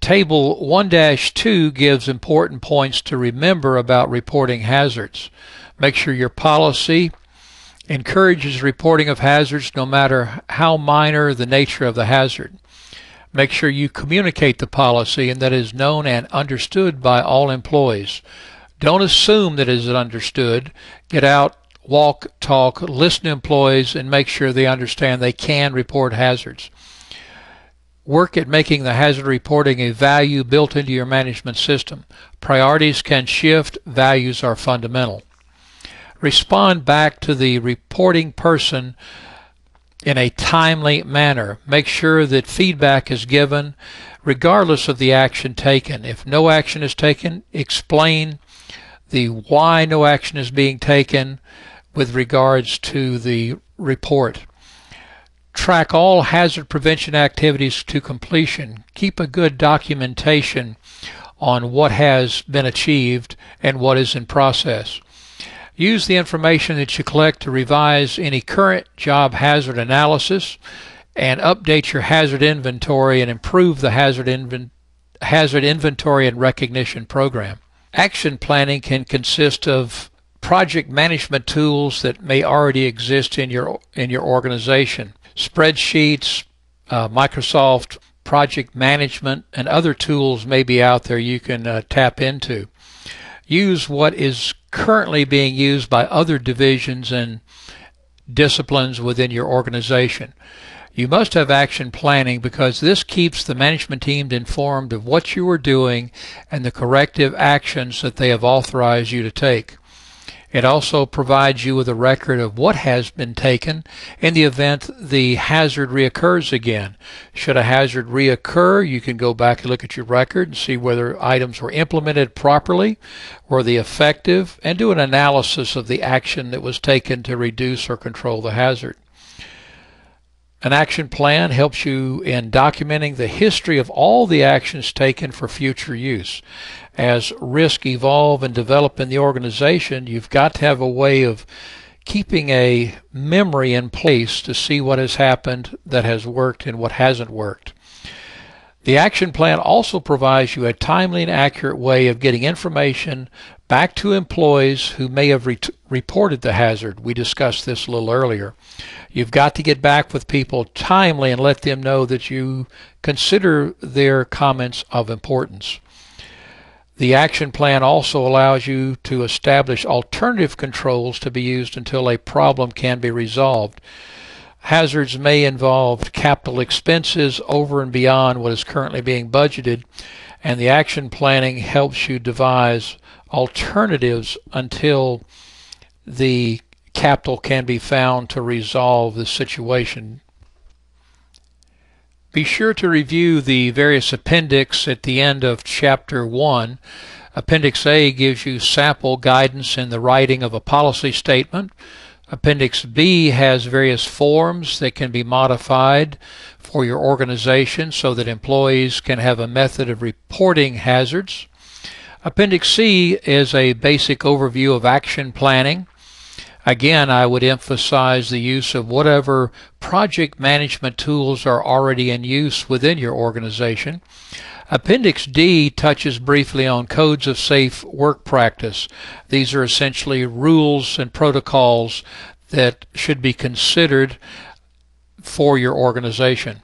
Table 1-2 gives important points to remember about reporting hazards. Make sure your policy encourages reporting of hazards no matter how minor the nature of the hazard. Make sure you communicate the policy and that it is known and understood by all employees. Don't assume that it is understood. Get out, walk, talk, listen to employees, and make sure they understand they can report hazards. Work at making the hazard reporting a value built into your management system. Priorities can shift, values are fundamental. Respond back to the reporting person in a timely manner. Make sure that feedback is given regardless of the action taken. If no action is taken, explain the why no action is being taken with regards to the report. Track all hazard prevention activities to completion. Keep a good documentation on what has been achieved and what is in process. Use the information that you collect to revise any current job hazard analysis and update your hazard inventory and improve the hazard inventory and recognition program. Action planning can consist of project management tools that may already exist in your organization. Spreadsheets, Microsoft project management, and other tools may be out there you can tap into. Use what is currently being used by other divisions and disciplines within your organization. You must have action planning because this keeps the management team informed of what you are doing and the corrective actions that they have authorized you to take. It also provides you with a record of what has been taken in the event the hazard reoccurs again. Should a hazard reoccur, you can go back and look at your record and see whether items were implemented properly, were they effective, and do an analysis of the action that was taken to reduce or control the hazard. An action plan helps you in documenting the history of all the actions taken for future use. As risks evolve and develop in the organization, you've got to have a way of keeping a memory in place to see what has happened that has worked and what hasn't worked. The action plan also provides you a timely and accurate way of getting information back to employees who may have reported the hazard. We discussed this a little earlier. You've got to get back with people timely and let them know that you consider their comments of importance. The action plan also allows you to establish alternative controls to be used until a problem can be resolved. Hazards may involve capital expenses over and beyond what is currently being budgeted, and the action planning helps you devise alternatives until the capital can be found to resolve the situation. Be sure to review the various appendix at the end of Chapter 1. Appendix A gives you sample guidance in the writing of a policy statement. Appendix B has various forms that can be modified for your organization so that employees can have a method of reporting hazards. Appendix C is a basic overview of action planning. Again, I would emphasize the use of whatever project management tools are already in use within your organization. Appendix D touches briefly on codes of safe work practice. These are essentially rules and protocols that should be considered for your organization.